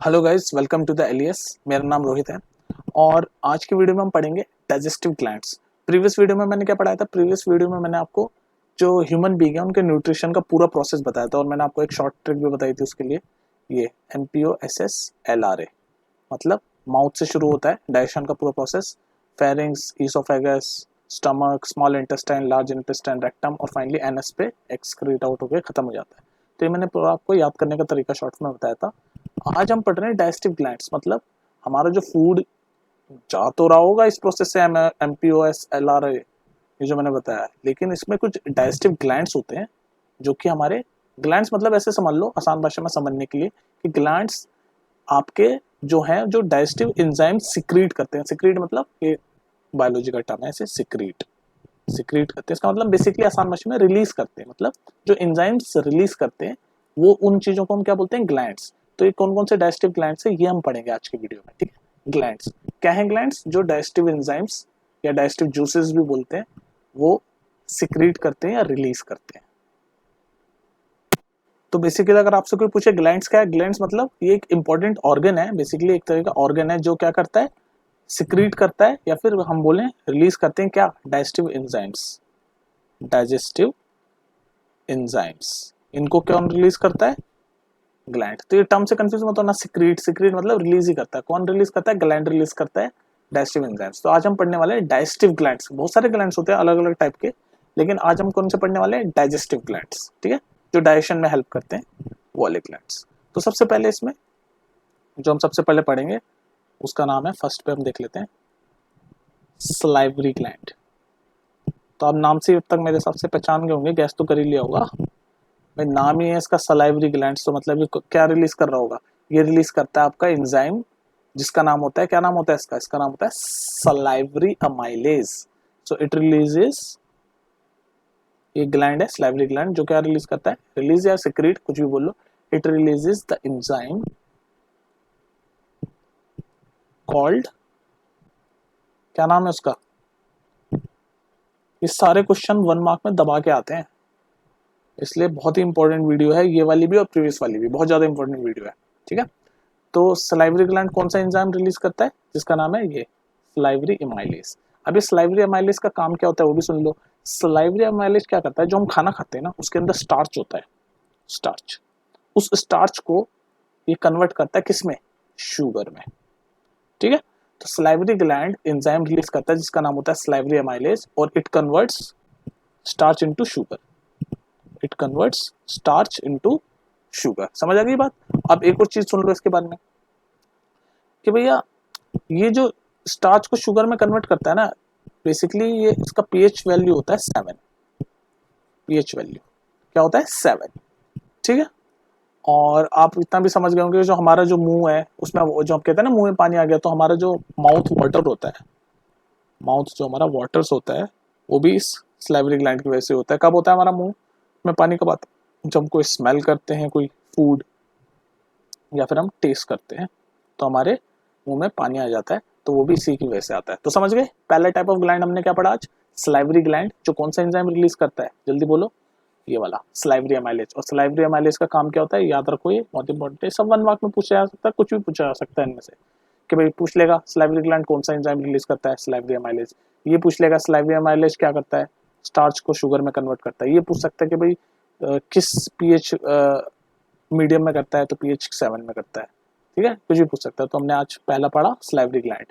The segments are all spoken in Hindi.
Hello guys, welcome to the Elias. मेरा नाम रोहित है और आज की वीडियो में हम पढ़ेंगे डाइजेस्टिव ग्लैंड्स। प्रीवियस वीडियो में मैंने क्या पढ़ाया था? प्रीवियस वीडियो में मैंने आपको जो ह्यूमन बीइंग है उनके न्यूट्रिशन का पूरा प्रोसेस बताया था और मैंने आपको एक शॉर्ट ट्रिक भी बताई थी उसके लिए। ये MPOSSLRA मतलब माउथ से शुरू होता है डाइजेशन का पूरा process. Pharynx, oesophagus, stomach, small intestine, large intestine, rectum और फाइनली एनएस पे एक्सक्रीट आउट होकर खत्म हो जाता है। तो ये मैंने पूरा आपको याद करने का तरीका शॉर्ट में बताया था। आज हम पढ़ रहे हैं डाइजेस्टिव ग्लैंड्स मतलब हमारा जो फूड जा तो रहा होगा इस प्रोसेस से MPOSLRA ये जो मैंने बताया, लेकिन इसमें कुछ डाइजेस्टिव ग्लैंड्स होते हैं जो कि हमारे ग्लैंड्स मतलब ऐसे समझ लो आसान भाषा में समझने के लिए कि ग्लैंड्स आपके जो है जो डाइजेस्टिव एंजाइम सिक्रीट करते हैं। सिक्रीट मतलब ये बायोलॉजी का टर्म है, ऐसे सिक्रीट सिक्रीट करते हैं। इसका मतलब बेसिकली आसान भाषा में रिलीज करते हैं, मतलब जो एंजाइम्स रिलीज करते हैं वो उन चीजों को हम क्या बोलते हैं? ग्लैंड्स। तो ये कौन कौन से डाइजेस्टिव ग्लैंड्स है ये हम पढ़ेंगे आज की वीडियो में, ठीक है। ग्लैंड्स क्या है? ग्लैंड्स जो डाइजेस्टिव एंजाइम्स या डाइजेस्टिव जूसेस भी बोलते हैं वो सिक्रीट करते हैं या रिलीज करते हैं। तो बेसिकली अगर आपसे कोई पूछे ग्लैंड्स क्या है, ग्लैंड्स मतलब ये एक इंपॉर्टेंट ऑर्गन है, बेसिकली एक तरह का ऑर्गन है जो क्या करता है? सिक्रीट करता है या फिर हम बोले रिलीज करते हैं क्या? Digestive enzymes. डाइजेस्टिव एंजाइम्स इनको कौन रिलीज करता है? ग्लैंड। तो ये टर्म से कंफ्यूज मत होना। सिक्रीट सिक्रीट मतलब रिलीज ही करता है। कौन रिलीज करता है? ग्लैंड रिलीज करता है डाइजेस्टिव एंजाइम्स। तो आज हम पढ़ने वाले हैं डाइजेस्टिव ग्लैंड्स। बहुत सारे ग्लैंड्स होते हैं अलग अलग टाइप के, लेकिन आज हम कौन से पढ़ने वाले हैं? डाइजेस्टिव ग्लैंड्स, ठीक है, जो डाइजेशन में हेल्प करते हैं वो वाले ग्लैंड्स। तो सबसे पहले इसमें जो हम सबसे पहले पढ़ेंगे उसका नाम है, फर्स्ट पे हम देख लेते हैं सलाइवरी ग्लैंड। तो आप नाम से अब तक मेरे हिसाब से पहचान गए होंगे, गैस तो कर ही लिया होगा भाई। नाम ही है इसका सलाइवरी ग्लैंड, तो मतलब ये क्या रिलीज कर रहा होगा? ये रिलीज करता है आपका एंजाइम जिसका नाम होता है, क्या नाम होता है इसका? इसका नाम होता है salivary amylase. So it releases, ये ग्लैंड है सलाइवरी ग्लैंड जो क्या रिलीज करता है? रिलीज या सिक्रीट कुछ भी बोल लो। It releases the enzyme called, क्या नाम है उसका? ये सारे क्वेश्चन 1 मार्क में दबा के आते हैं, इसलिए बहुत ही इंपॉर्टेंट वीडियो है ये वाली भी और प्रीवियस वाली भी, बहुत ज्यादा इंपॉर्टेंट वीडियो है, ठीक है। तो सलाइवरी ग्लैंड कौन सा एंजाइम रिलीज करता है? जिसका नाम है ये सलाइवरी एमाइलेज। अब ये सलाइवरी एमाइलेज का काम क्या होता है वो भी सुन लो। सलाइवरी एमाइलेज क्या करता है? जो हम खाना खाते हैं ना उसके अंदर स्टार्च होता है, स्टार्च। उस स्टार्च को ये कन्वर्ट करता है किसमें? शुगर में, ठीक है। तो सलाइवरी ग्लैंड एंजाइम रिलीज करता है जिसका नाम होता है सलाइवरी एमाइलेज और it converts starch into sugar. It converts starch into sugar. समझ आ गई बात? अब एक और चीज सुन लो इसके बारे में कि भैया ये जो स्टार्च को शुगर में कन्वर्ट करता है ना, बेसिकली ये इसका पीएच वैल्यू होता है 7। पीएच वैल्यू क्या होता है? 7, ठीक है। और आप इतना भी समझ गए होंगे जो हमारा जो मुंह है उसमें जो हम कहते हैं ना मुंह में पानी आ गया, तो हमारा जो माउथ वाटर होता है, माउथ जो हमारा वाटर्स होता है वो भी इस सलाइवरी ग्लैंड की वजह से होता है। कब होता है हमारा मुंह में पानी? कब आता है? जब हम कोई स्मेल करते हैं कोई फूड या फिर हम टेस्ट करते हैं तो हमारे मुंह में पानी आ जाता है, तो वो भी इसी की वजह से आता है। तो समझ गए पहला टाइप ऑफ ग्लैंड हमने क्या पढ़ा आज? सलाइवरी ग्लैंड जो कौन सा एंजाइम रिलीज करता है? जल्दी बोलो। ये वाला सलाइवरी एमाइलेज। और सलाइवरी एमाइलेज का काम क्या होता है? याद रखो, ये बहुत इंपॉर्टेंट है, सब 1 मार्क में पूछा जा सकता है, कुछ भी पूछा जा सकता है इनमें से। कि भाई पूछ लेगा सलाइवरी ग्लैंड कौन सा एंजाइम रिलीज करता है? Salivary amylase. ये पूछ लेगा सलाइवरी एमाइलेज क्या करता है? स्टार्च को शुगर में कन्वर्ट करता है। ये पूछ सकता है कि भाई किस पीएच मीडियम में करता है? तो पीएच 7 में करता है, ठीक है। कुछ भी पूछ सकता है। तो हमने आज पहला पढ़ा सलाइवरी ग्लैंड।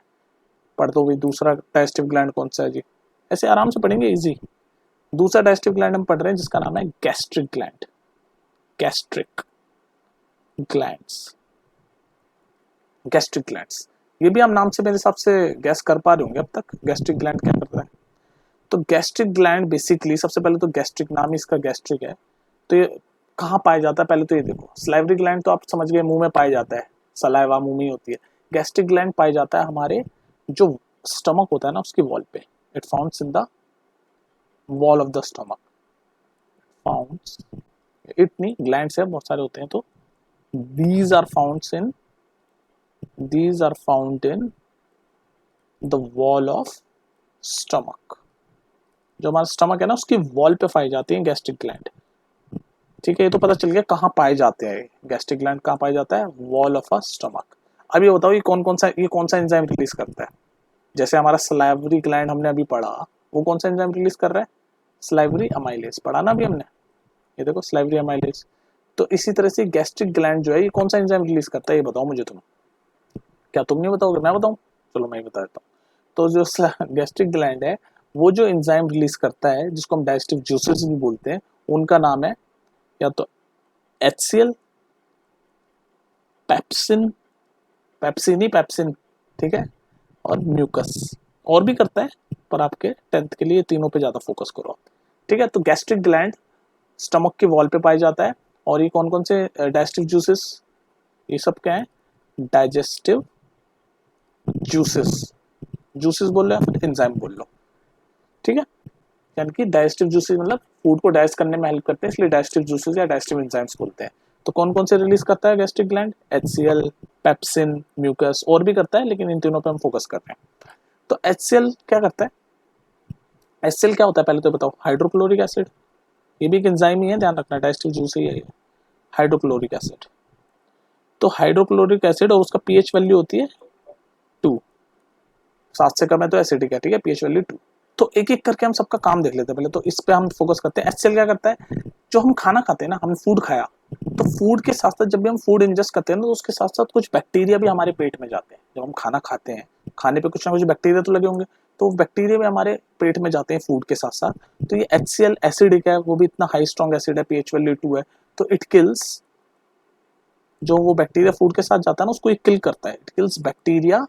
पढ़ दो भाई दूसरा डाइजेस्टिव ग्लैंड कौन सा है जी, ऐसे आराम से पढ़ेंगे, इजी। दूसरा डाइजेस्टिव ग्लैंड हम पढ़ रहे हैं जिसका नाम है gastric gland. Gastric glands, gastric glands. ये भी हम नाम से मेरे हिसाब से गैस कर पा रहे होंगे अब तक, गैस्ट्रिक ग्लैंड क्या करता है। तो गैस्ट्रिक ग्लैंड बेसिकली सबसे पहले तो गैस्ट्रिक, नाम ही इसका गैस्ट्रिक है। तो ये कहाँ पाया जाता है? पहले तो ये देखो, सलाइवरी ग्लैंड तो आप समझ गए मुंह में पाया जाता है, सलाइवा मुंह में होती है। गैस्ट्रिक ग्लैंड पाया जाता है हमारे जो स्टमक होता है ना उसकी वॉल पे। It founts in the wall of the stomach. Founts, it नहीं, ग्लैंड्स है बहुत सारे होते हैं। तो these are found in, these are found in the wall of stomach। जो हमारा स्टमक है ना उसकी वॉल पे पाई जाती है गैस्ट्रिक ग्लैंड। ठीक है, ये तो पता चल गया कहाँ पाए जाते हैं। गैस्ट्रिक ग्लैंड कहाँ पाया जाता है? Wall of a stomach. अब ये बताओ ये कौन सा एंजाइम रिलीज करता है? जैसे हमारा सलाइवरी ग्लैंड हमने अभी पढ़ा, वो कौन सा एंजाइम रिलीज कर रहा है? सलाइवरी अमाइलेज पढ़ा ना अभी हमने, ये देखो सलाइवरी अमाइलेज। तो इसी तरह से गैस्ट्रिक ग्लैंड जो है ये कौन सा एंजाइम रिलीज करता है, ये बताओ मुझे तुम। क्या तुम नहीं बताओगे, मैं बताऊं? चलो मैं ही बता देता हूँ। तो जो गैस्ट्रिक ग्लैंड है वो जो एंजाइम रिलीज करता है जिसको हम डाइजेस्टिव जूसेस भी बोलते हैं, उनका नाम है या तो HCl, पेप्सिन, पेप्सिन ही पेप्सिन, ठीक है, और म्यूकस। और भी करता है पर आपके 10th के लिए तीनों पे ज्यादा फोकस करो, ठीक है। तो गैस्ट्रिक ग्लैंड स्टमक के वॉल पे पाया जाता है। और ये कौन कौन से डाइजेस्टिव जूसेस, ये सब क्या है? डाइजेस्टिव जूसेस, जूसेस बोल लो या फिर एंजाइम बोल लो, ठीक है। यानी कि डाइजेस्टिव जूसेस मतलब फूड को डाइजेस्ट करने में हेल्प करते हैं, इसलिए डाइजेस्टिव जूसेस या डाइजेस्टिव एंजाइम्स बोलते हैं। तो कौन कौन से रिलीज करता है gastric gland? HCl, pepsin, mucus, और भी करता है लेकिन इन तीनों पे हम फोकस कर रहे हैं। तो HCl क्या करता है? HCl क्या होता है पहले तो बताओ? हाइड्रोक्लोरिक एसिड, ये भी एक एंजाइम ही है, ध्यान रखना, डाइजेस्टिव जूस ही है ये, हाइड्रोक्लोरिक एसिड। तो हाइड्रोक्लोरिक एसिड और उसका पीएच वैल्यू होती है 2, 7 से कम है तो एसिडिक है, ठीक है, पीएच वैल्यू 2। तो एक एक करके हम सबका काम देख लेते हैं। पहले तो इस पे हम फोकस करते हैं। HCl क्या करता है? जो हम खाना खाते हैं ना, हमने फूड खाया, तो फूड के साथ साथ जब भी हम फूड इंजेस्ट करते हैं ना, तो उसके साथ साथ कुछ बैक्टीरिया भी हमारे पेट में जाते हैं। जब हम खाना खाते हैं, खाने पे कुछ ना कुछ बैक्टीरिया तो लगे होंगे, तो बैक्टीरिया भी हमारे पेट में जाते हैं फूड के साथ साथ। तो ये HCl एसिडिक है, वो भी इतना हाई स्ट्रॉन्ग एसिड है, पीएच वैल्यू 2 है। तो इट किल्स, जो वो बैक्टीरिया फूड के साथ जाता है ना, उसको ये किल करता है। It kills bacteria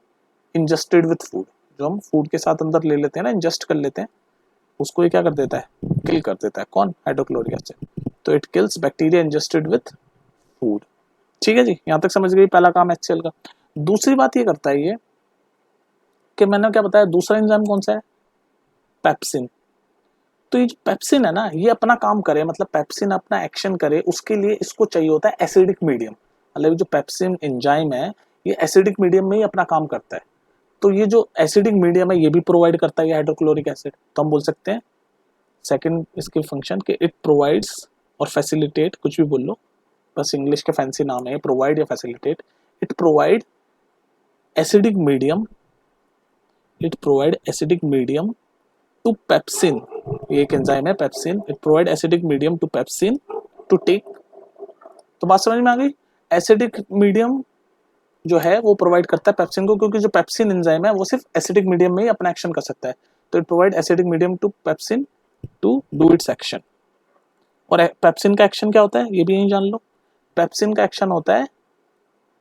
ingested with food, जो हम फूड के साथ अंदर ले लेते हैं ना, इंजेस्ट कर लेते हैं, उसको ये क्या कर देता है? किल कर देता है। कौन? Hydrochloric acid. तो it kills bacteria ingested with food, ठीक है जी, यहां तक समझ गई पहला काम HCl का। दूसरी बात ये करता है ये कि मैंने क्या बताया, दूसरा एंजाइम कौन सा है? पेप्सिन। तो ये जो पेप्सिन है ना, ये अपना काम करे, मतलब पेप्सिन अपना एक्शन करे, उसके लिए इसको चाहिए होता है एसिडिक मीडियम। मतलब जो पेप्सिन एंजाइम है ये एसिडिक मीडियम में ही अपना काम करता है। तो ये जो एसिडिक मीडियम है ये भी प्रोवाइड करता है हाइड्रोक्लोरिक एसिड। तो हम बोल सकते हैं सेकंड इसके फंक्शन के, इट प्रोवाइड्स और फैसिलिटेट, कुछ भी बोल लो, बस इंग्लिश के फैंसी नाम है, प्रोवाइड या facilitate. It provide acidic medium, it provide acidic medium to pepsin. ये एक एंजाइम है pepsin, it provide acidic medium to pepsin to take. तो बात समझ में आ गई? एसिडिक मीडियम जो है वो प्रोवाइड करता है पेप्सिन को, क्योंकि जो पेप्सिन एंजाइम है वो सिर्फ एसिडिक मीडियम में ही अपना एक्शन कर सकता है। तो it provide acidic medium to pepsin to do its action. और पेप्सिन का एक्शन क्या होता है ये भी यही जान लो। पेप्सिन का एक्शन होता है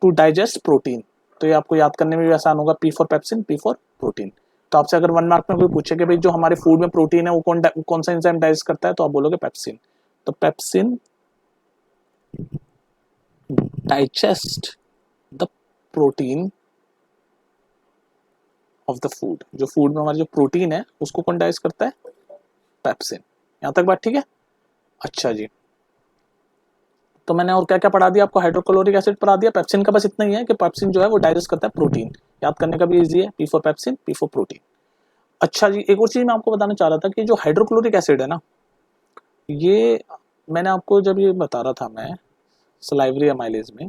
टू डाइजेस्ट प्रोटीन। तो ये आपको याद करने में भी आसान होगा, P for pepsin, P for protein. तो आपसे अगर 1 मार्क में कोई पूछे कि भाई जो हमारे फूड में प्रोटीन है वो कौन सा एंजाइम डाइजेस्ट करता है, तो आप बोलोगे पेप्सिन। तो pepsin digest the protein of the food. जो फूड में हमारा जो प्रोटीन है उसको कौन डाइजेस्ट करता है? पेप्सिन। यहां तक बात ठीक है? अच्छा जी, तो मैंने और क्या क्या पढ़ा दिया आपको? हाइड्रोक्लोरिक एसिड पढ़ा दिया। पेप्सिन का बस इतना ही है कि पेप्सिन जो है वो डाइजेस्ट करता है प्रोटीन। याद करने का भी इजी है, P for pepsin, P for protein. अच्छा जी, एक और चीज मैं आपको बताना चाह रहा था कि जो हाइड्रोक्लोरिक एसिड है ना, ये मैंने आपको जब ये बता रहा था मैं सलाइवरी अमाइलेज में,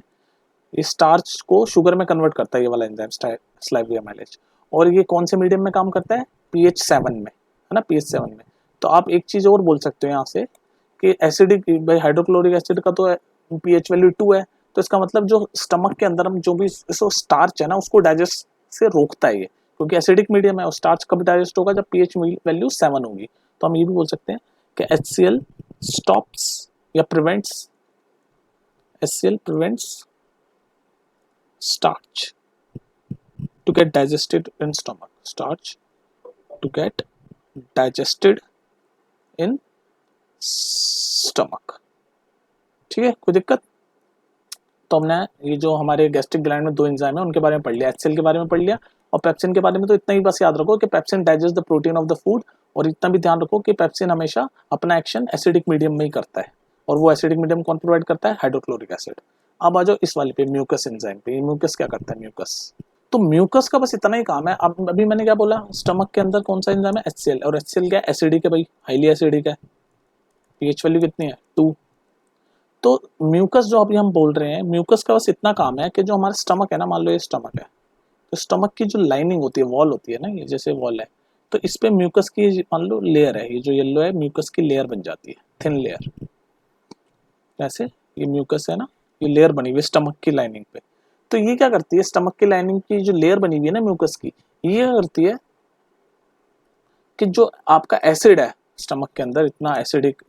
ये स्टार्च को शुगर में कन्वर्ट करता है ये वाला एंजाइम सलाइवरी अमाइलेज। और ये कौन से मीडियम में काम करता है? pH 7 में, है ना, pH 7 में। तो आप एक चीज और बोल सकते हो यहाँ से कि एसिडिक, भाई हाइड्रोक्लोरिक एसिड का तो pH वैल्यू 2 है, तो इसका मतलब जो स्टमक के अंदर हम जो भी स्टार्च है ना उसको डाइजेस्ट से रोकता है ये, क्योंकि एसिडिक मीडियम है। और स्टार्च कब डाइजेस्ट होगा? जब pH वैल्यू 7 होगी। तो हम ये भी बोल सकते हैं कि HCl स्टॉप्स या prevents, HCl prevents starch to get digested in stomach, starch to get digested in stomach, ठीक है, कोई दिक्कत? तो हमने ये जो हमारे गैस्ट्रिक ग्लैंड में 2 एंजाइम है उनके बारे में पढ़ लिया, HCl के बारे में पढ़ लिया। और पेप्सिन के बारे में तो इतना ही बस याद रखो कि pepsin digest the protein of the food. और इतना भी ध्यान रखो कि पेप्सिन हमेशा अपना एक्शन एसिडिक मीडियम में ही करता है। और वो एसिडिक मीडियम कौन प्रोवाइड करता है? Hydrochloric acid. अब आ जाओ इस वाले पे, म्यूकस एंजाइम पे। म्यूकस क्या करता है? म्यूकस, तो म्यूकस का बस इतना ही काम है। अब अभी मैंने क्या बोला, स्टमक के अंदर कौन सा एंजाइम है? HCl। और HCl क्या है? एसिडिक है भाई, हाईली एसिडिक है। पीएच वैल्यू कितनी है? 2। तो म्यूकस जो अभी हम बोल रहे हैं, म्यूकस का बस इतना काम है कि जो हमारा स्टमक है ना, मान लो ये स्टमक है, तो स्टमक की जो लाइनिंग होती है, वॉल होती है ना, ये जैसे वॉल है, तो इस पे म्यूकस की मान लो लेयर है, ये जो येलो है म्यूकस की लेयर बन जाती है, थिन लेयर। ऐसे ये म्यूकस है ना, ये लेयर बनी हुई है स्टमक की लाइनिंग पे। तो ये क्या करती है, स्टमक की लाइनिंग की जो लेयर बनी हुई है ना म्यूकस की, ये क्या करती है कि जो आपका एसिड है स्टमक के अंदर, इतना एसिडिक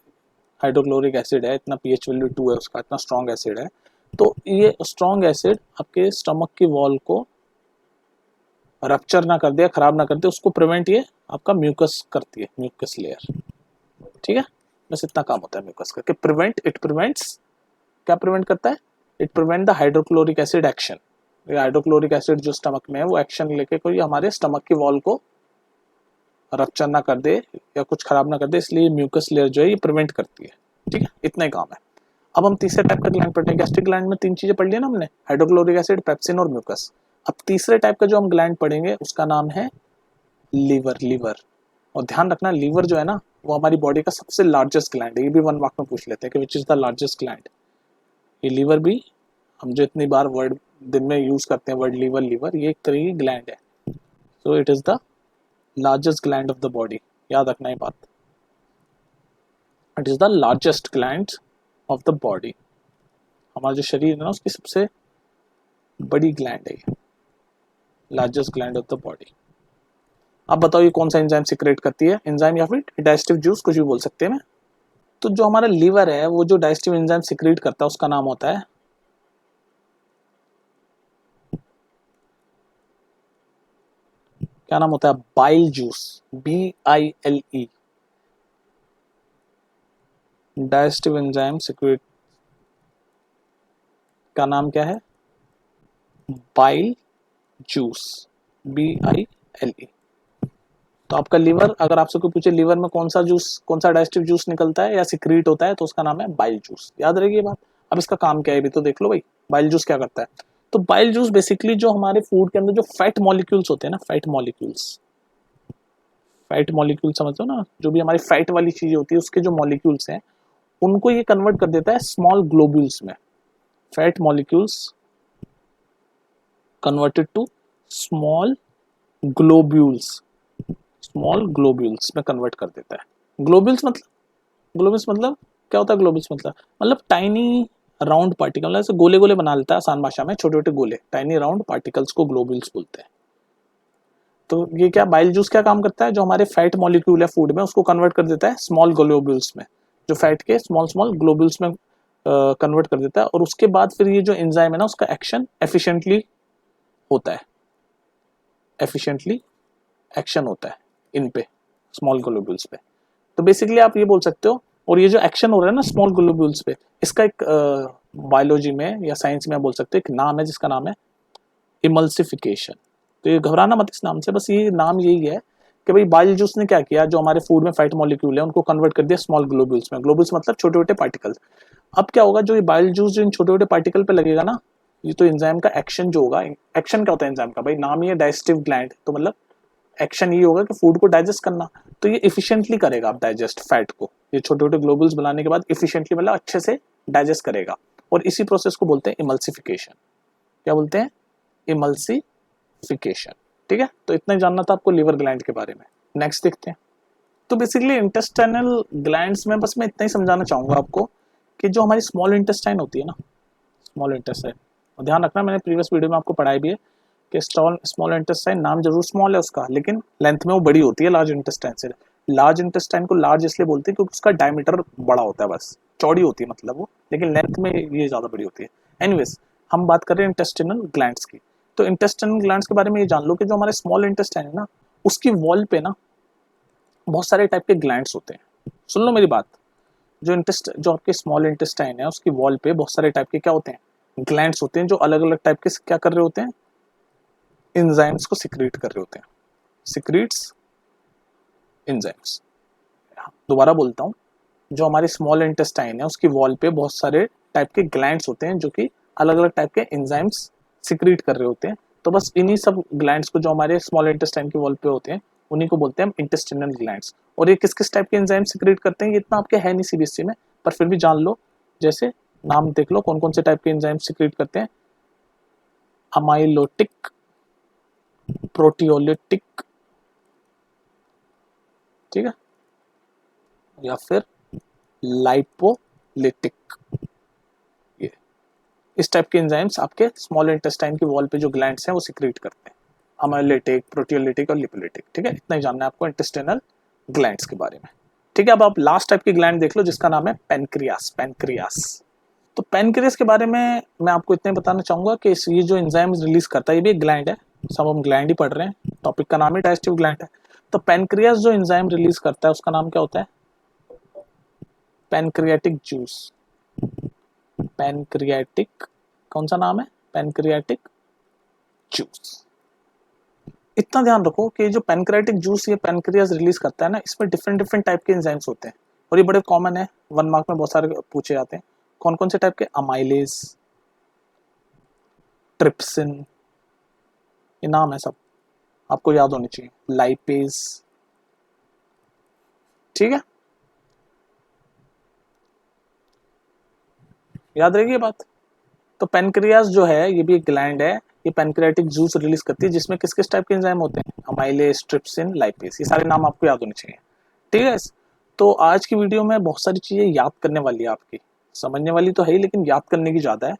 हाइड्रोक्लोरिक एसिड है, इतना पीएच वैल्यू 2 है उसका, इतना स्ट्रॉन्ग एसिड है, तो ये स्ट्रॉन्ग एसिड आपके स्टमक की वॉल को रप्चर ना कर दे, खराब ना कर दे, उसको प्रिवेंट ये आपका म्यूकस करती है, म्यूकस लेयर। ठीक है, बस इतना काम होता है म्यूकस का कि प्रिवेंट, इट प्रिवेंट्स, क्या प्रिवेंट करता है, it prevent the hydrochloric acid action. Hydrochloric acid जो स्टमक में है वो एक्शन लेके कोई हमारे स्टमक की वॉल को रप्चर ना कर दे या कुछ खराब ना कर दे, इसलिए म्यूकस लेयर जो है ये प्रिवेंट करती है। ठीक है, इतना ही काम है। अब हम तीसरे टाइप का ग्लैंड पढ़ते हैं। गैस्ट्रिक ग्लैंड में 3 चीजें पढ़ ली ना हमने, हाइड्रोक्लोरिक एसिड, पेप्सिन और म्यूकस। अब तीसरे टाइप का जो हम ग्लैंड पढ़ेंगे उसका नाम है लीवर। लीवर, और ध्यान रखना लीवर जो है ना वो हमारी बॉडी का सबसे लार्जेस्ट ग्लैंड है। ये भी 1 मार्क में पूछ लेते हैं कि which is the largest gland. ये लीवर भी, हम जो इतनी बार वर्ड दिन में यूज करते हैं वर्ड लीवर, लीवर ये एक तरह की ग्लैंड है। So it is the largest gland of the body, याद रखना ये बात। It is the largest gland of the body, हमारा जो शरीर है ना उसकी सबसे बड़ी ग्लैंड है ये, largest gland of the body. अब बताओ ये कौन सा एंजाइम सिक्रेट करती है, एंजाइम या फिर डाइजेस्टिव जूस, कुछ भी बोल सकते हैं मैं। तो जो हमारा लीवर है वो जो डाइजेस्टिव एंजाइम सिक्रेट करता है उसका नाम होता है, क्या नाम होता है, bile juice, BILE। Digestive enzyme secrete का नाम क्या है, बाइल जूस, BILE। तो आपका लीवर, अगर आपसे कोई पूछे लीवर में कौन सा जूस, कौन सा डाइजेस्टिव जूस निकलता है या सिक्रीट होता है, तो उसका नाम है बाइल जूस। याद रहेगी ये बात। अब इसका काम क्या है भी तो देख लो भाई, बाइल जूस क्या करता है। तो बाइल जूस बेसिकली जो हमारे फूड के अंदर जो फैट मॉलिक्यूल्स होते हैं ना, फैट मॉलिक्यूल्स, फैट मॉलिक्यूल समझो ना, जो भी हमारी फैट वाली चीजें होती है उसके जो मॉलिक्यूल्स हैं उनको ये कन्वर्ट कर देता है स्मॉल ग्लोब्यूल्स में। Fat molecules converted to small globules, small globules में कन्वर्ट कर देता है। ग्लोब्यूल्स मतलब, ग्लोब्यूल्स मतलब क्या होता है, ग्लोब्यूल्स मतलब टाइनी राउंड पार्टिकल, मतलब ऐसे गोले गोले बना लेता है आसान भाषा में, छोटे छोटे गोले टाइनी राउंड पार्टिकल्स को ग्लोब्यूल्स बोलते हैं। तो ये क्या बाइल जूस क्या काम करता है, जो हमारे फैट मॉलिक्यूल है फूड में उसको कन्वर्ट कर देता है स्मॉल ग्लोब्यूल्स में, जो फैट के स्मॉल स्मॉल ग्लोब्यूल्स में कन्वर्ट कर देता है। और उसके बाद फिर ये जो एंजाइम है ना उसका एक्शन एफिशिएंटली होता है, एफिशिएंटली एक्शन होता है इन पे, स्मॉल ग्लोब्यूल्स पे। तो बेसिकली आप ये बोल सकते हो, और ये जो एक्शन हो रहा है ना स्मॉल ग्लोब्यूल्स पे, इसका एक बायोलॉजी में या साइंस में बोल सकते हैं एक नाम है जिसका नाम है इमल्सिफिकेशन। तो ये घबराना मत इस नाम से, बस ये नाम यही है कि भाई बाइल जूस ने क्या किया, जो हमारे फूड में फैट मॉलिक्यूल है उनको कन्वर्ट कर दिया स्मॉल ग्लोब्यूल्स में। ग्लोब्यूल्स मतलब छोटे छोटे पार्टिकल्स। अब क्या होगा, जो ये बाइल जूस जो इन छोटे छोटे पार्टिकल पे लगेगा ना, ये तो एंजाइम का एक्शन जो होगा, एक्शन क्या होता है एंजाइम का, भाई नाम ही है डाइजेस्टिव ग्लैंड, तो मतलब एक्शन ये होगा कि फूड को डाइजेस्ट करना। तो ये इफिशिएंटली करेगा आप डाइजेस्ट फैट को, ये छोटे छोटे ग्लोब्यूल्स बनाने के बाद इफिशिएंटली मतलब अच्छे से डाइजेस्ट करेगा, और इसी प्रोसेस को बोलते हैं इमल्सिफिकेशन। क्या बोलते हैं, इमल्सिफिकेशन। ठीक है, तो इतना ही जानना था आपको लीवर ग्लैंड के बारे में। नेक्स्ट देखते हैं। तो बेसिकली इंटेस्टाइनल ग्लैंड्स में बस मैं इतना ही समझाना चाहूंगा आपको कि जो हमारी स्मॉल इंटेस्टाइन होती है ना, स्मॉल इंटेस्टाइन, और ध्यान रखना मैंने प्रीवियस वीडियो में आपको पढ़ाई भी है कि स्मॉल इंटेस्टाइन नाम जरूर स्मॉल है उसका, लेकिन लेंथ में वो बड़ी होती है लार्ज इंटेस्टाइन से। लार्ज इंटेस्टाइन को लार्ज इसलिए बोलते हैं क्योंकि उसका डायमीटर बड़ा होता है, बस चौड़ी होती है मतलब वो, लेकिन लेंथ में ये ज्यादा बड़ी होती है। एनीवेज, हम बात कर रहे हैं इंटेस्टिनल ग्लैंड्स की। तो इंटेस्टिनल ग्लैंड्स के बारे में ये जान लो कि जो हमारे स्मॉल इंटेस्टाइन है ना उसकी वॉल पे ना बहुत सारे टाइप के ग्लैंड्स होते हैं। सुन लो मेरी बात, जो आपके स्मॉल इंटेस्टाइन है उसकी वॉल पे बहुत सारे टाइप के क्या होते हैं, ग्लैंड्स होते हैं, जो अलग अलग टाइप के क्या कर रहे होते हैं, एंजाइम्स को सिक्रीट कर रहे होते हैं, सिक्रीट्स एंजाइम्स। दोबारा बोलता हूँ, जो हमारे स्मॉल इंटेस्टाइन है उसकी वॉल पे बहुत सारे टाइप के ग्लैंड्स होते हैं जो कि अलग अलग टाइप के एंजाइम्स सिक्रीट कर रहे होते हैं। तो बस इन्हीं सब ग्लैंड्स को जो हमारे स्मॉल इंटेस्टाइन की वॉल पे होते हैं उन्हीं को बोलते हैं हम इंटेस्टिनल ग्लैंड्स। और ये किस किस टाइप के एंजाइम सिक्रीट करते हैं ये इतना आपके है नहीं CBSE में, पर फिर भी जान लो, जैसे नाम देख लो कौन कौन से टाइप के एंजाइम सिक्रीट करते हैं, अमाइलोटिक, प्रोटियोलिटिक, ठीक है, या फिर लाइपोलिटिक। ये इस टाइप के एंजाइम्स आपके स्मॉल इंटेस्टाइन की वॉल पे जो ग्लैंड्स हैं वो सिक्रीट करते हैं, अमाइलोटिक, प्रोटियोलिटिक और लिपोलिटिक, ठीक है। इतना ही जानना है आपको इंटेस्टिनल ग्लैंड्स के बारे में, ठीक है। अब आप लास्ट टाइप की ग्लैंड देख लो जिसका नाम है पेनक्रियास। पेनक्रियास, तो पेनक्रियास के बारे में मैं आपको इतने बताना चाहूंगा कि ये जो एंजाइम्स रिलीज करता है ये भी एक ग्लैंड है, सब हम ग्लैंड ही पढ़ रहे हैं, टॉपिक का नाम ही डाइजेस्टिव ग्लैंड है। तो पेनक्रियास जो एंजाइम रिलीज करता है उसका नाम क्या होता है, पेनक्रियाटिक जूस। पेनक्रियाटिक, कौन सा नाम है, पेनक्रियाटिक जूस। इतना ध्यान रखो कि जो पेनक्रियाटिक जूस ये पेनक्रियास रिलीज करता है ना, इसमें डिफरेंट डिफरेंट टाइप के एंजाइम्स होते हैं और ये बड़े कॉमन है, 1 मार्क में बहुत सारे पूछे जाते हैं। कौन कौन से टाइप के, अमाइलेज, ट्रिप्सिन, ये नाम है सब, आपको याद होनी चाहिए, लाइपेज, ठीक है, याद रहेगी ये बात। तो पेनक्रियास जो है ये भी एक ग्लैंड है, ये पेनक्रियाटिक जूस रिलीज करती है जिसमें किस किस टाइप के एंजाइम होते हैं, अमाइलेज, ट्रिप्सिन, लाइपेज, ये सारे नाम आपको याद होने चाहिए, ठीक है। तो आज की वीडियो में बहुत सारी चीजें याद करने वाली है आपकी, समझने वाली तो है ही लेकिन याद करने की ज्यादा है,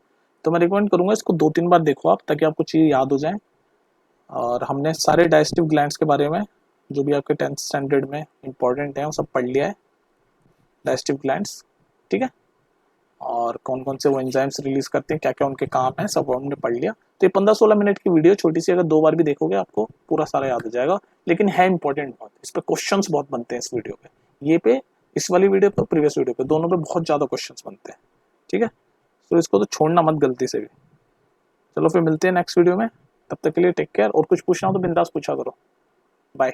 तो मैं रिकमेंड करूंगा इसको 2-3 बार देखो आप, ताकि आपको चीजें याद हो जाएं। और हमने सारे डाइजेस्टिव ग्लैंड्स के बारे में जो भी आपके 10th स्टैंडर्ड में इंपॉर्टेंट है वो सब पढ़ लिया है, डाइजेस्टिव ग्लैंड्स, ठीक है। और कौन कौन से वो एंजाइम्स रिलीज करते हैं, क्या क्या उनके काम है, सब हमने पढ़ लिया। तो ये 15-16 मिनट की वीडियो छोटी सी, अगर 2 बार भी देखोगे आपको पूरा सारा याद हो जाएगा, लेकिन है इंपॉर्टेंट बहुत, इस पे क्वेश्चंस बहुत बनते हैं इस वीडियो पे, ये पे, इस वाली वीडियो पे, प्रीवियस वीडियो पे, दोनों पे बहुत ज्यादा क्वेश्चंस बनते हैं, ठीक है। तो इसको तो छोड़ना मत गलती से भी। चलो फिर मिलते हैं नेक्स्ट वीडियो में, तब तक के लिए टेक केयर, और कुछ पूछना हो तो बिंदास पूछा करो, बाय।